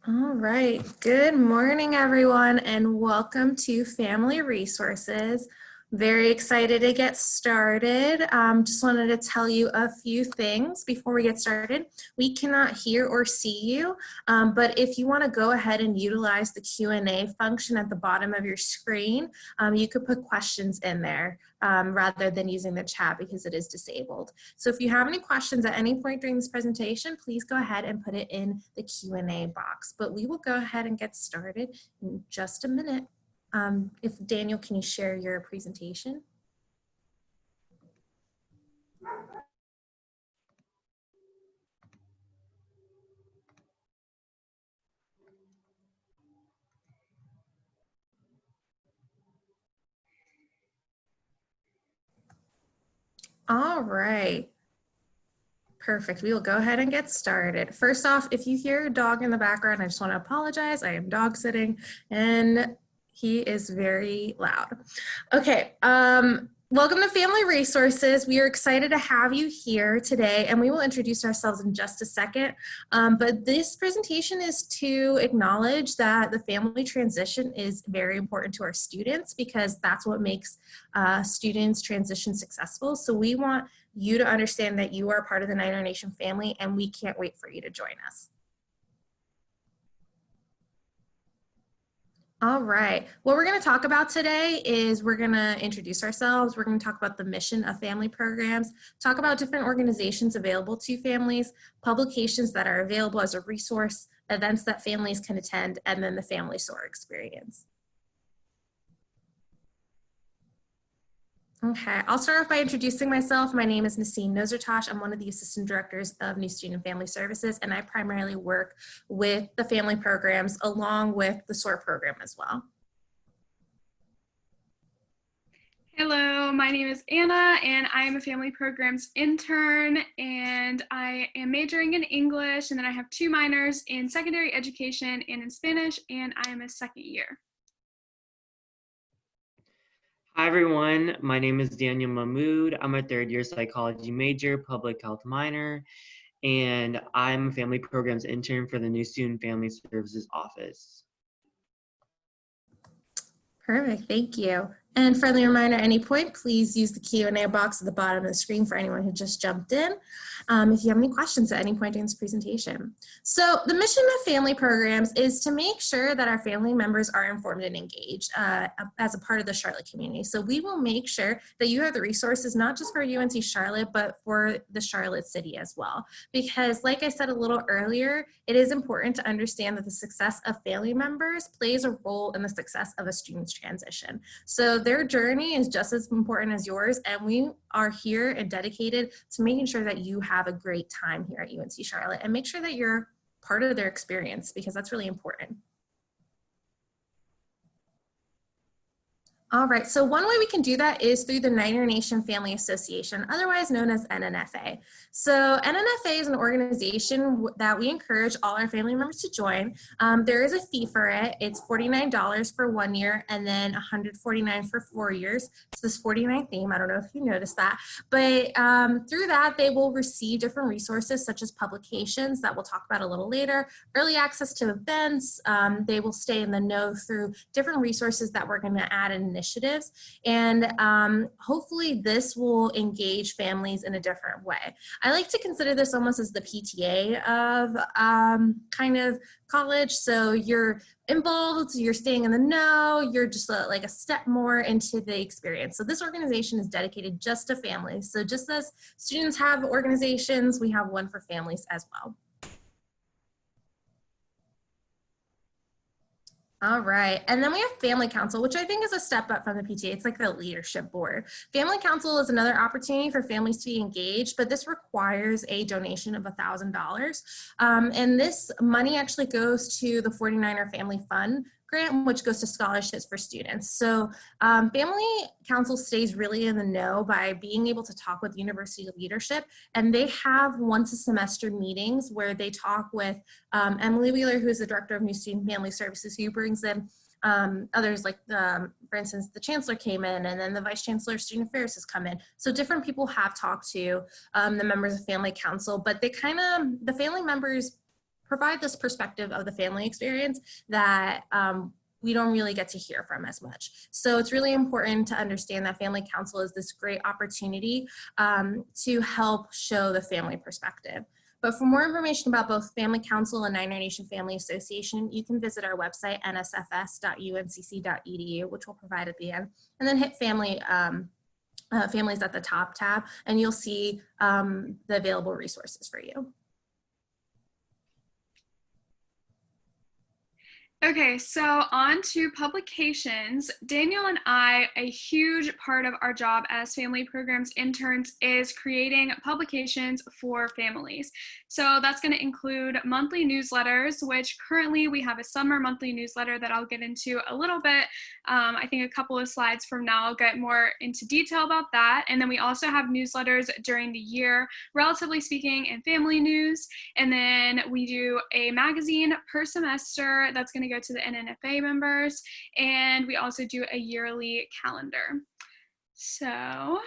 All right. Good morning, everyone, and welcome to Family Resources. Very excited to get started. Just wanted to tell you a few things before we get started. We cannot hear or see you, but if you want to go ahead and utilize the Q&A function at the bottom of your screen, you could put questions in there rather than using the chat because it is disabled. So if you have any questions at any point during this presentation, please go ahead and put it in the Q&A box. But we will go ahead and get started in just a minute. If Daniel, can you share your presentation? All right. Perfect. We will go ahead and get started. First off, if you hear a dog in the background, I just want to apologize. I am dog sitting and he is very loud. Okay. Welcome to Family Resources. We are excited to have you here today, and we will introduce ourselves in just a second. But this presentation is to acknowledge that the family transition is very important to our students because that's what makes students transition successful. So we want you to understand that you are part of the Niner Nation family, and we can't wait for you to join us. All right, what we're going to talk about today is we're going to introduce ourselves. We're going to talk about the mission of family programs, talk about different organizations available to families, publications that are available as a resource, events that families can attend, and then the family SOAR experience. Okay, I'll start off by introducing myself. My name is Naseen Nozertosh. I'm one of the assistant directors of New Student and Family Services, and I primarily work with the family programs along with the SOAR program as well. Hello, my name is Anna, and I am a family programs intern, and I am majoring in English, and then I have 2 minors in secondary education and in Spanish, and I am a second year. Hi everyone, my name is Daniel Mahmood. I'm a 3rd year psychology major, public health minor, and I'm a family programs intern for the New Student Family Services office. Perfect, thank you. And friendly reminder, at any point, please use the Q&A box at the bottom of the screen for anyone who just jumped in. If you have any questions at any point during this presentation. So the mission of family programs is to make sure that our family members are informed and engaged as a part of the Charlotte community. So we will make sure that you have the resources, not just for UNC Charlotte, but for the Charlotte city as well. Because like I said a little earlier, it is important to understand that the success of family members plays a role in the success of a student's transition. So their journey is just as important as yours, and we are here and dedicated to making sure that you have a great time here at UNC Charlotte and make sure that you're part of their experience because that's really important. All right, so one way we can do that is through the Niner Nation Family Association, otherwise known as NMFA. So NMFA is an organization that we encourage all our family members to join. There is a fee for it. It's $49 for 1 year and then $149 for 4 years. It's this 49 theme. I don't know if you noticed that, but through that, they will receive different resources such as publications that we'll talk about a little later, early access to events. They will stay in the know through different resources that we're going to add in initiatives, and hopefully this will engage families in a different way. I like to consider this almost as the PTA of kind of college. So you're involved, you're staying in the know, you're just like a step more into the experience. So this organization is dedicated just to families. So just as students have organizations, we have one for families as well. All right, and then we have Family Council, which I think is a step up from the PTA. It's like the leadership board. Family Council is another opportunity for families to be engaged, but this requires a donation of $1,000. And this money actually goes to the 49er Family Fund grant, which goes to scholarships for students. So Family Council stays really in the know by being able to talk with university leadership, and they have once a semester meetings where they talk with Emily Wheeler, who's the director of New Student Family Services, who brings in others like, for instance, the chancellor came in, and then the vice chancellor of student affairs has come in. So different people have talked to the members of Family Council, but they the family members provide this perspective of the family experience that we don't really get to hear from as much. So it's really important to understand that family council is this great opportunity to help show the family perspective. But for more information about both Family Council and Niner Nation Family Association, you can visit our website, nsfs.uncc.edu, which we'll provide at the end, and then hit families at the top tab, and you'll see the available resources for you. Okay, so on to publications. Daniel and I, a huge part of our job as family programs interns is creating publications for families. So that's going to include monthly newsletters, which currently we have a summer monthly newsletter that I'll get into a little bit. I think a couple of slides from now I'll get more into detail about that. And then we also have newsletters during the year, relatively speaking, and family news. And then we do a magazine per semester that's going to go to the NMFA members, and we also do a yearly calendar. So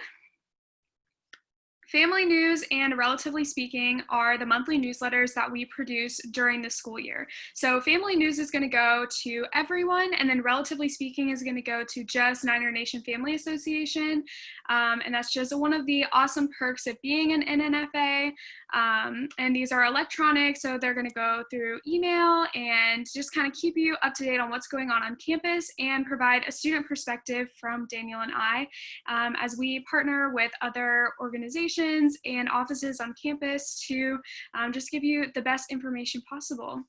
family news and relatively speaking are the monthly newsletters that we produce during the school year. So family news is going to go to everyone, and then relatively speaking is going to go to just Niner Nation Family Association. And that's just one of the awesome perks of being an NNFA. And these are electronic, so they're going to go through email and just kind of keep you up to date on what's going on campus and provide a student perspective from Daniel and I as we partner with other organizations and offices on campus to just give you the best information possible.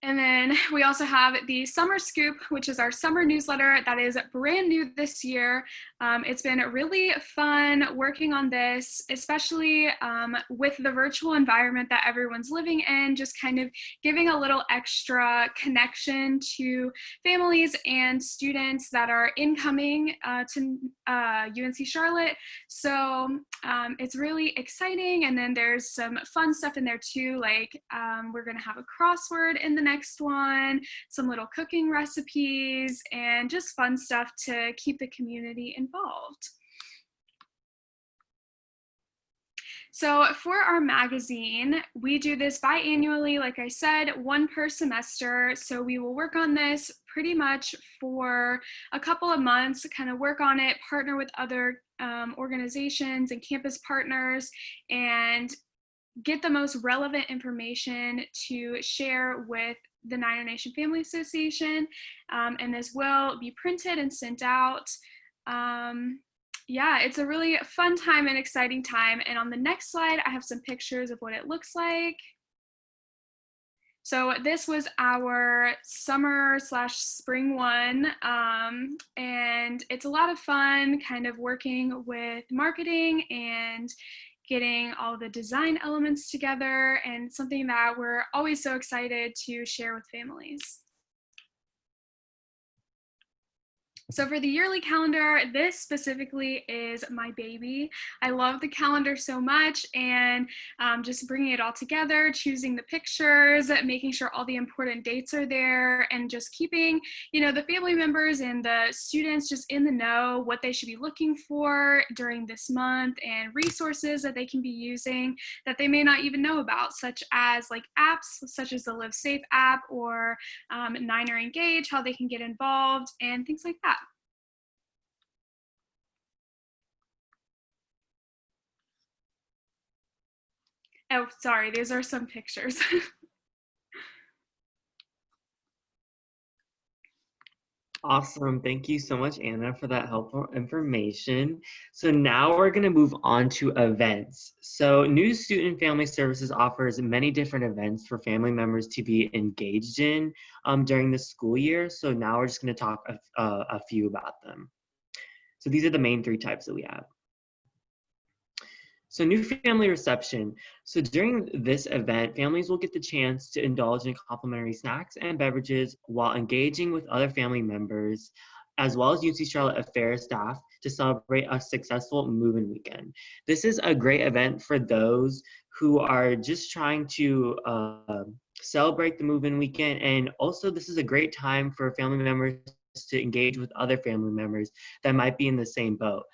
And then we also have the Summer Scoop, which is our summer newsletter that is brand new this year. It's been really fun working on this, especially with the virtual environment that everyone's living in, just kind of giving a little extra connection to families and students that are incoming to UNC Charlotte. So it's really exciting. And then there's some fun stuff in there too, like we're gonna have a crossword in the next one, some little cooking recipes, and just fun stuff to keep the community involved. So for our magazine, we do this biannually, like I said, one per semester. So we will work on this pretty much for a couple of months, kind of work on it, partner with other organizations and campus partners, and get the most relevant information to share with the Niner Nation Family Association, and this will be printed and sent out. Yeah, it's a really fun time and exciting time. And on the next slide, I have some pictures of what it looks like. So this was our summer/spring one, and it's a lot of fun kind of working with marketing and getting all the design elements together, and something that we're always so excited to share with families. So for the yearly calendar, this specifically is my baby. I love the calendar so much, and just bringing it all together, choosing the pictures, making sure all the important dates are there, and just keeping, you know, the family members and the students just in the know what they should be looking for during this month, and resources that they can be using that they may not even know about, such as like apps such as the Live Safe app or Niner Engage, how they can get involved and things like that. Oh, sorry, these are some pictures. Awesome. Thank you so much, Anna, for that helpful information. So now we're going to move on to events. So New Student Family Services offers many different events for family members to be engaged in during the school year. So now we're just going to talk a few about them. So these are the main three types that we have. So new family reception. So during this event, families will get the chance to indulge in complimentary snacks and beverages while engaging with other family members, as well as UNC Charlotte Affairs staff, to celebrate a successful move-in weekend. This is a great event for those who are just trying to celebrate the move-in weekend, and also this is a great time for family members to engage with other family members that might be in the same boat.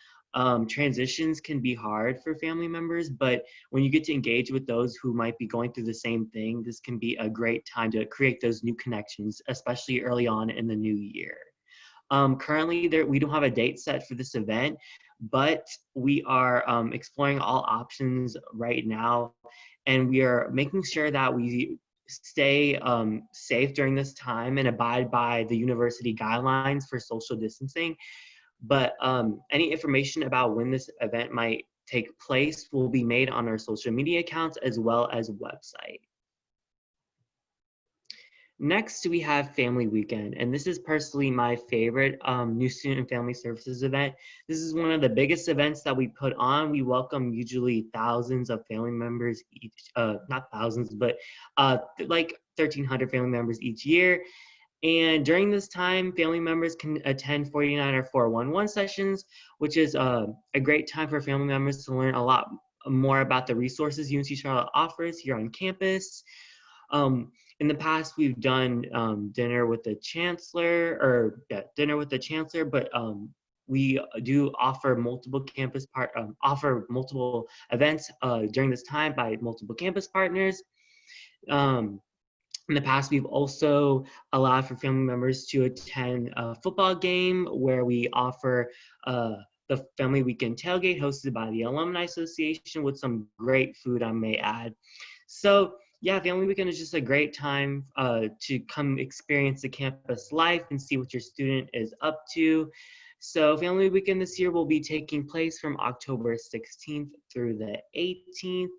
transitions can be hard for family members, but when you get to engage with those who might be going through the same thing, this can be a great time to create those new connections, especially early on in the new year. Currently, we don't have a date set for this event, but we are exploring all options right now, and we are making sure that we stay safe during this time and abide by the university guidelines for social distancing. But any information about when this event might take place will be made on our social media accounts as well as website. Next, we have Family Weekend, and this is personally my favorite new student and family services event. This is one of the biggest events that we put on. We welcome usually thousands of family members each, not thousands, but like 1,300 family members each year. And during this time, family members can attend 49 or 411 sessions, which is a great time for family members to learn a lot more about the resources UNC Charlotte offers here on campus. In the past, we've done dinner with the chancellor, but we do offer multiple multiple events during this time by multiple campus partners. In the past, we've also allowed for family members to attend a football game where we offer the Family Weekend tailgate hosted by the Alumni Association with some great food, I may add. So yeah, Family Weekend is just a great time to come experience the campus life and see what your student is up to. So Family Weekend this year will be taking place from October 16th through the 18th.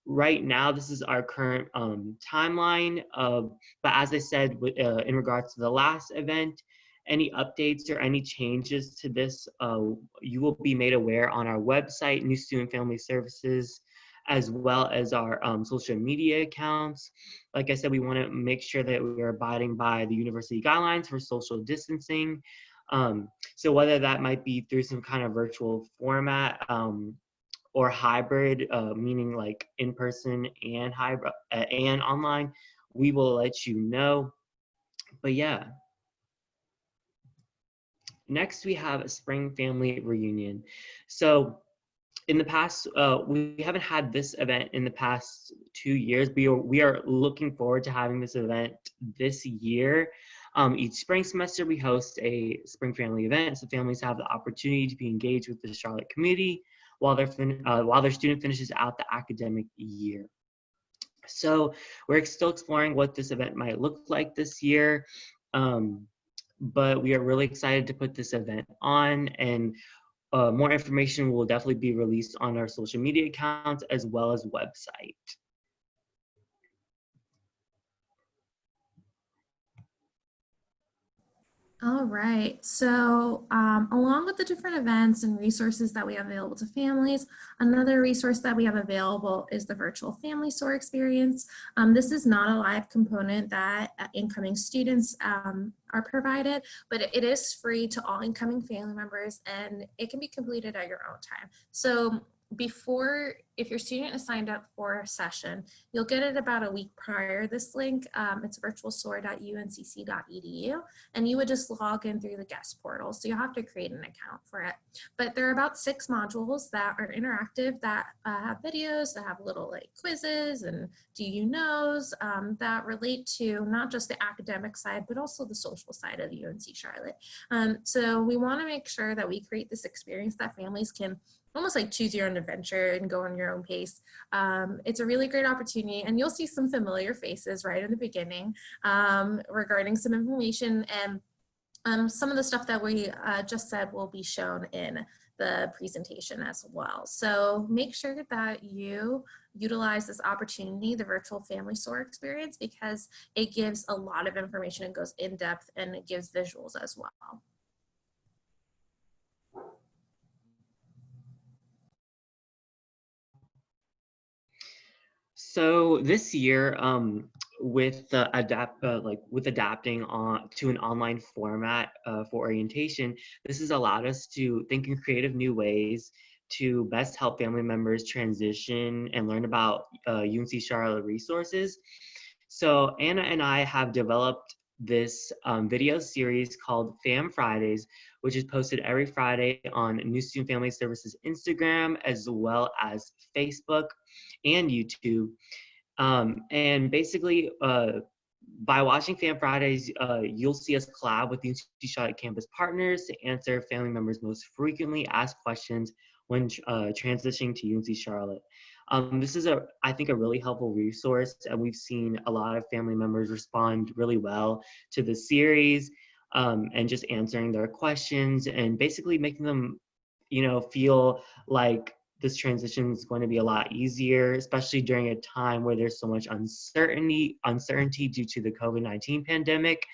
Right now, this is our current timeline, but as I said, in regards to the last event, any updates or any changes to this, you will be made aware on our website, New Student Family Services, as well as our social media accounts. Like I said, we want to make sure that we are abiding by the university guidelines for social distancing. So whether that might be through some kind of virtual format, or hybrid, meaning like in person and hybrid and online, we will let you know. But yeah. Next, we have a spring family reunion. So in the past, we haven't had this event in the past 2 years. We are looking forward to having this event this year. Each spring semester, we host a spring family event, so families have the opportunity to be engaged with the Charlotte community while their student finishes out the academic year. So we're still exploring what this event might look like this year, but we are really excited to put this event on, and more information will definitely be released on our social media accounts as well as website. All right, so along with the different events and resources that we have available to families, another resource that we have available is the virtual family SOAR experience. This is not a live component that incoming students are provided, but it is free to all incoming family members, and it can be completed at your own time. So if your student is signed up for a session, you'll get it about a week prior. This link, it's virtualsoar.uncc.edu, and you would just log in through the guest portal. So you'll have to create an account for it. But there are about 6 modules that are interactive, that have videos, that have little like quizzes and do you knows that relate to not just the academic side, but also the social side of the UNC Charlotte. So we want to make sure that we create this experience that families can almost like choose your own adventure and go on your own pace. It's a really great opportunity, and you'll see some familiar faces right in the beginning regarding some information, and some of the stuff that we just said will be shown in the presentation as well. So make sure that you utilize this opportunity, the virtual family SOAR experience, because it gives a lot of information and goes in depth, and it gives visuals as well. So this year, with adapting on to an online format for orientation, this has allowed us to think in creative new ways to best help family members transition and learn about UNC Charlotte resources. So Anna and I have developed this video series called Fam Fridays, which is posted every Friday on New Student Family Services Instagram, as well as Facebook and YouTube. And basically, by watching Fam Fridays, you'll see us collab with the UNC Charlotte campus partners to answer family members' most frequently asked questions when transitioning to UNC Charlotte. This is, I think, a really helpful resource, and we've seen a lot of family members respond really well to the series, and just answering their questions and basically making them, feel like this transition is going to be a lot easier, especially during a time where there's so much uncertainty due to the COVID-19 pandemic.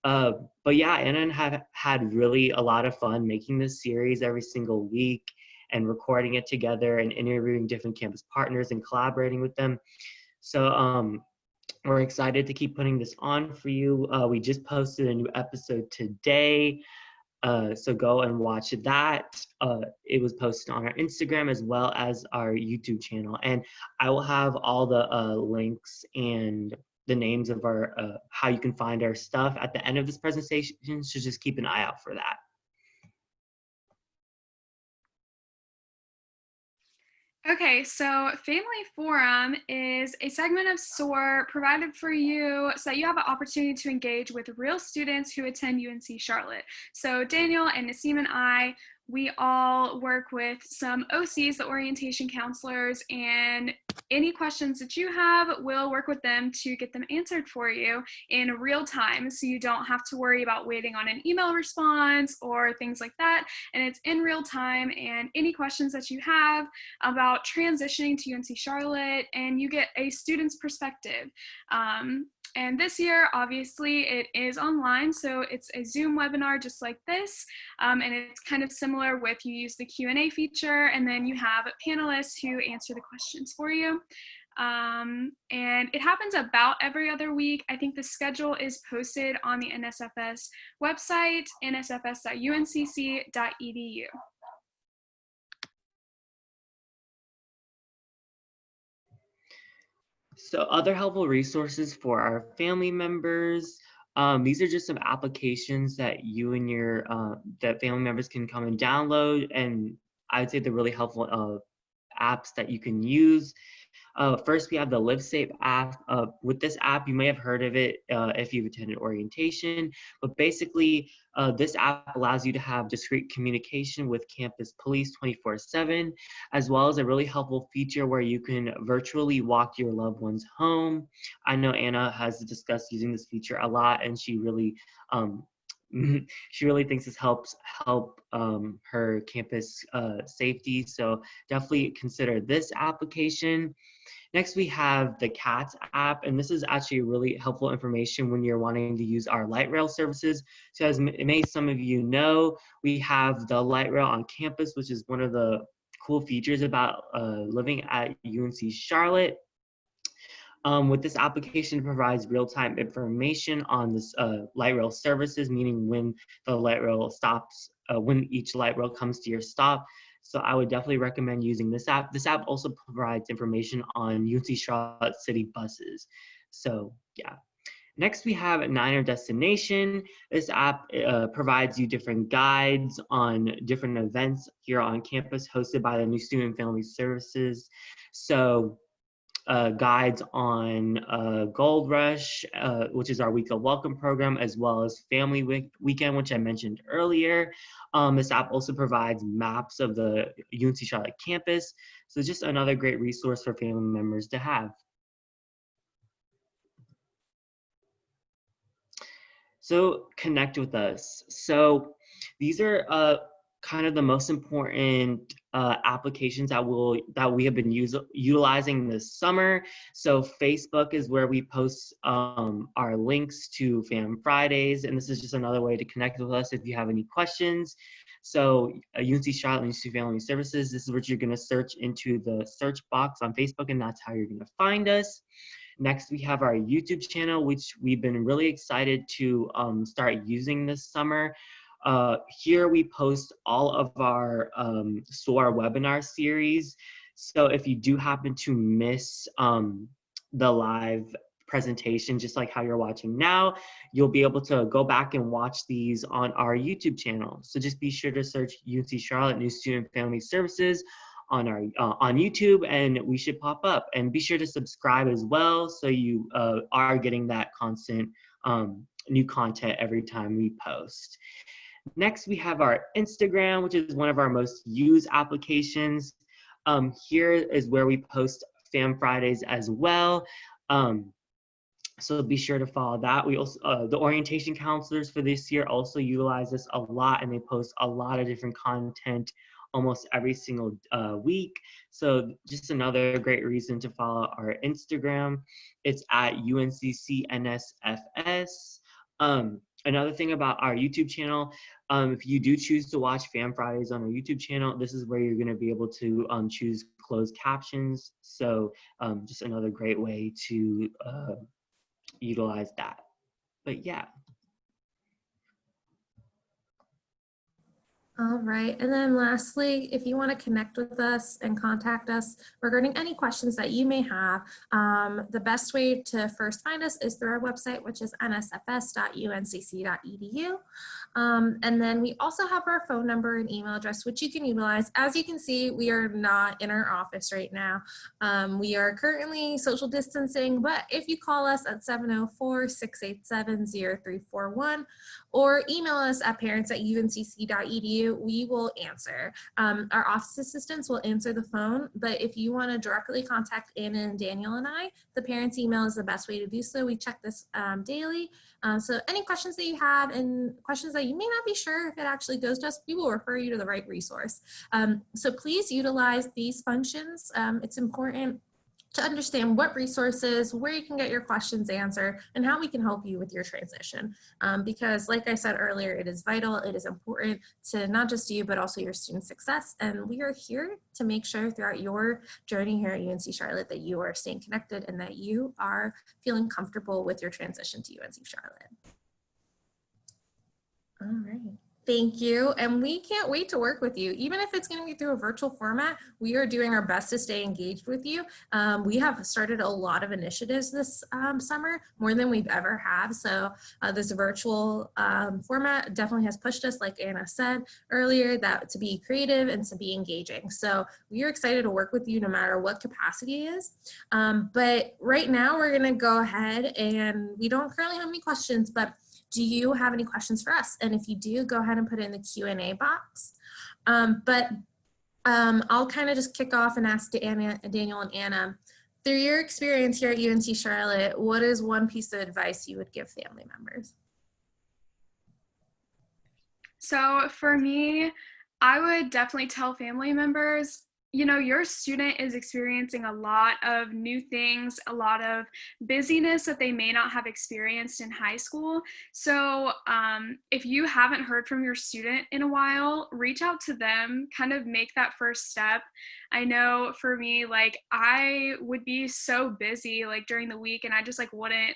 But yeah, Anna and I have had really a lot of fun making this series every single week and recording it together and interviewing different campus partners and collaborating with them. So we're excited to keep putting this on for you. We just posted a new episode today. So go and watch that. It was posted on our Instagram as well as our YouTube channel. And I will have all the links and the names of our, how you can find our stuff at the end of this presentation. So just keep an eye out for that. Okay, so Family Forum is a segment of SOAR provided for you so that you have an opportunity to engage with real students who attend UNC Charlotte. So Daniel and Nassim and I, we all work with some OCs, the orientation counselors, and any questions that you have, we'll work with them to get them answered for you in real time, so you don't have to worry about waiting on an email response or things like that. And it's in real time, and any questions that you have about transitioning to UNC Charlotte, and you get a student's perspective. And this year, obviously, it is online, so it's a Zoom webinar just like this, and it's kind of similar with you use the Q&A feature, and then you have panelists who answer the questions for you. And it happens about every other week. I think the schedule is posted on the NSFS website, nsfs.uncc.edu. So other helpful resources for our family members. These are just some applications that you and your that family members can come and download, and I'd say they're really helpful apps that you can use. First, we have the LiveSafe app. With this app, you may have heard of it if you've attended orientation, but basically, this app allows you to have discreet communication with campus police 24/7, as well as a really helpful feature where you can virtually walk your loved ones home. I know Anna has discussed using this feature a lot, and she really she really thinks this helps her campus safety. So definitely consider this application. Next, we have the CATS app, and this is actually really helpful information when you're wanting to use our light rail services. So as some of you know, we have the light rail on campus, which is one of the cool features about living at UNC Charlotte. With this application, it provides real-time information on this light rail services, meaning when the light rail stops, when each light rail comes to your stop. So I would definitely recommend using this app. This app also provides information on UNC Charlotte city buses. So yeah. Next, we have Niner Destination. This app provides you different guides on different events here on campus hosted by the New Student Family Services. So guides on Gold Rush, which is our week of welcome program, as well as Family Weekend, which I mentioned earlier. This app also provides maps of the UNC Charlotte campus. So just another great resource for family members to have. So connect with us. So these are kind of the most important applications that we have been utilizing this summer. So Facebook is where we post our links to Fam Fridays, and this is just another way to connect with us if you have any questions. So UNC Charlotte UNC Family Services, this is what you're going to search into the search box on Facebook, and that's how you're going to find us. Next, we have our YouTube channel, which we've been really excited to start using this summer. Here we post all of our SOAR webinar series. So if you do happen to miss the live presentation, just like how you're watching now. You'll be able to go back and watch these on our YouTube channel. So just be sure to search UNC Charlotte New Student Family Services on our on YouTube, and we should pop up. And be sure to subscribe as well, so you are getting that constant new content every time we post. Next, we have our Instagram, which is one of our most used applications. Here is where we post Fam Fridays as well. So be sure to follow that. We also, the orientation counselors for this year also utilize this a lot, and they post a lot of different content almost every single week. So just another great reason to follow our Instagram. It's at UNCCNSFS. Another thing about our YouTube channel, if you do choose to watch Fam Fridays on our YouTube channel, this is where you're going to be able to choose closed captions. So just another great way to utilize that. But yeah. All right, and then lastly, if you want to connect with us and contact us regarding any questions that you may have, the best way to first find us is through our website, which is nsfs.uncc.edu. And then we also have our phone number and email address, which you can utilize. As you can see, we are not in our office right now. We are currently social distancing, but if you call us at 704-687-0341 or email us at parents@uncc.edu, we will answer. Our office assistants will answer the phone, but if you want to directly contact Anna and Daniel and I, the parents' email is the best way to do so. We check this daily. So any questions that you have and questions that you may not be sure if it actually goes to us, we will refer you to the right resource. So please utilize these functions. It's important to understand what resources, where you can get your questions answered, and how we can help you with your transition. Because like I said earlier, it is vital, it is important to not just you, but also your student success. And we are here to make sure throughout your journey here at UNC Charlotte that you are staying connected and that you are feeling comfortable with your transition to UNC Charlotte. All right. Thank you. And we can't wait to work with you. Even if it's going to be through a virtual format, we are doing our best to stay engaged with you. We have started a lot of initiatives this summer, more than we've ever had. So this virtual format definitely has pushed us, like Anna said earlier, that to be creative and to be engaging. So we are excited to work with you no matter what capacity it is. But right now we're going to go ahead, and we don't currently have any questions, but do you have any questions for us? And if you do, go ahead and put it in the Q&A box. I'll kind of just kick off and ask Daniel and Anna, through your experience here at UNC Charlotte, what is one piece of advice you would give family members? So for me, I would definitely tell family members, you know, your student is experiencing a lot of new things, a lot of busyness that they may not have experienced in high school. So if you haven't heard from your student in a while, reach out to them, kind of make that first step. I know for me, like I would be so busy like during the week, and I just like wouldn't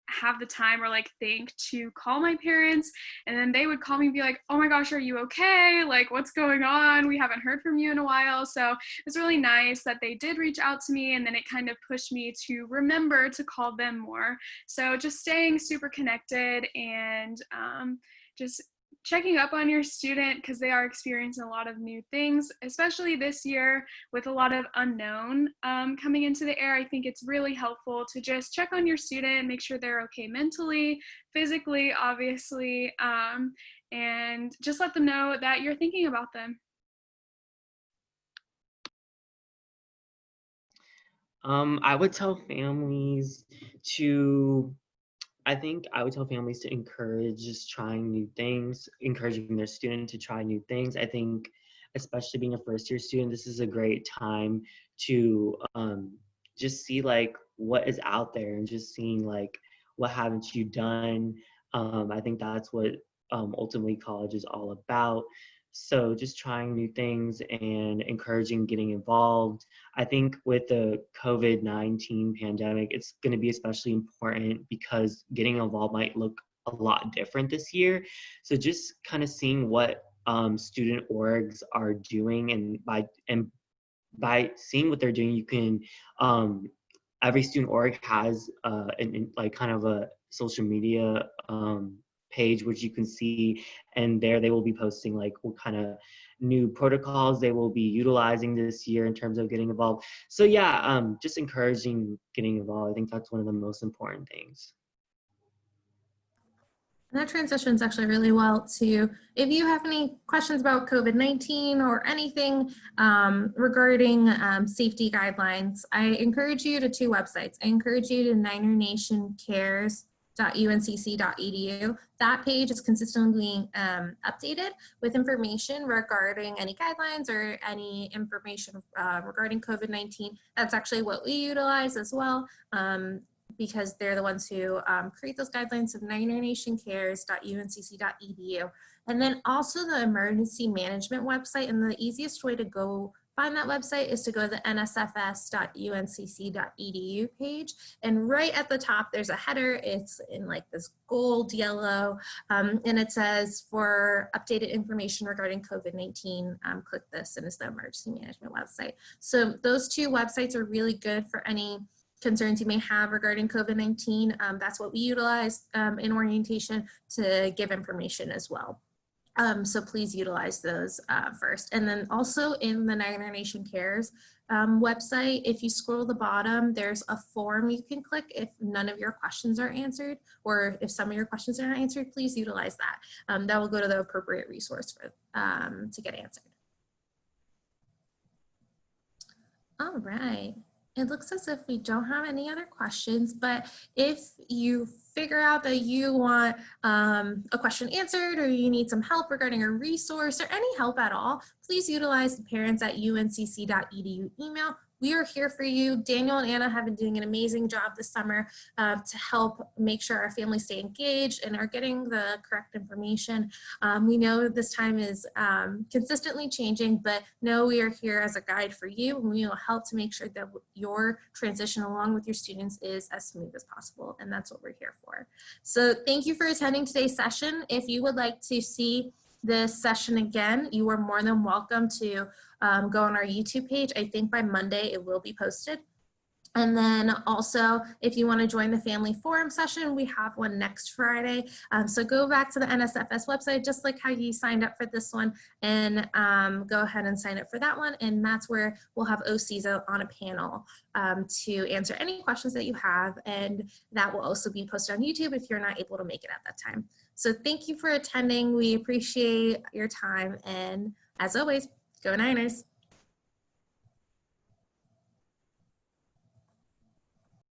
have the time or like think to call my parents, and then they would call me and be like, oh my gosh, are you okay? Like, what's going on? We haven't heard from you in a while. So it's really nice that they did reach out to me, and then it kind of pushed me to remember to call them more. So just staying super connected and just checking up on your student, because they are experiencing a lot of new things, especially this year with a lot of unknown coming into the air. I think it's really helpful to just check on your student, make sure they're okay mentally, physically, obviously, and just let them know that you're thinking about them. I would tell families to encourage just trying new things, encouraging their student to try new things. I think, especially being a first-year student, this is a great time to just see like what is out there and just seeing like what haven't you done. I think that's what ultimately college is all about. So just trying new things and encouraging getting involved. I think with the COVID-19 pandemic, it's going to be especially important because getting involved might look a lot different this year. So just kind of seeing what student orgs are doing, and by seeing what they're doing, you can every student org has like kind of a social media page, which you can see, and there they will be posting like what kind of new protocols they will be utilizing this year in terms of getting involved. So yeah, just encouraging getting involved. I think that's one of the most important things. And that transitions actually really well to, if you have any questions about COVID-19 or anything regarding safety guidelines, I encourage you to two websites. I encourage you to ninernationcares.uncc.edu. That page is consistently updated with information regarding any guidelines or any information regarding COVID-19. That's actually what we utilize as well. Because they're the ones who create those guidelines, so ninernationcares.uncc.edu. And then also the emergency management website, and the easiest way to go find that website is to go to the nsfs.uncc.edu page. And right at the top, there's a header. It's in like this gold yellow, and it says, for updated information regarding COVID-19, click this, and it's the emergency management website. So those two websites are really good for any concerns you may have regarding COVID-19. That's what we utilize in orientation to give information as well. So please utilize those first. And then also in the Niner Nation Cares website, if you scroll the bottom, there's a form you can click if none of your questions are answered, or if some of your questions are not answered, please utilize that. That will go to the appropriate resource for, to get answered. All right. It looks as if we don't have any other questions, but if you figure out that you want a question answered, or you need some help regarding a resource or any help at all, please utilize the parents@uncc.edu email. We are here for you. Daniel and Anna have been doing an amazing job this summer to help make sure our families stay engaged and are getting the correct information. We know this time is consistently changing, but know we are here as a guide for you, and we will help to make sure that your transition along with your students is as smooth as possible, and that's what we're here for. So thank you for attending today's session. If you would like to see this session again, you are more than welcome to go on our YouTube page. I think by Monday it will be posted. And then also, if you want to join the family forum session, we have one next Friday. So go back to the NSFS website, just like how you signed up for this one, and go ahead and sign up for that one. And that's where we'll have OCs on a panel to answer any questions that you have. And that will also be posted on YouTube if you're not able to make it at that time. So thank you for attending. We appreciate your time. And as always, go Niners.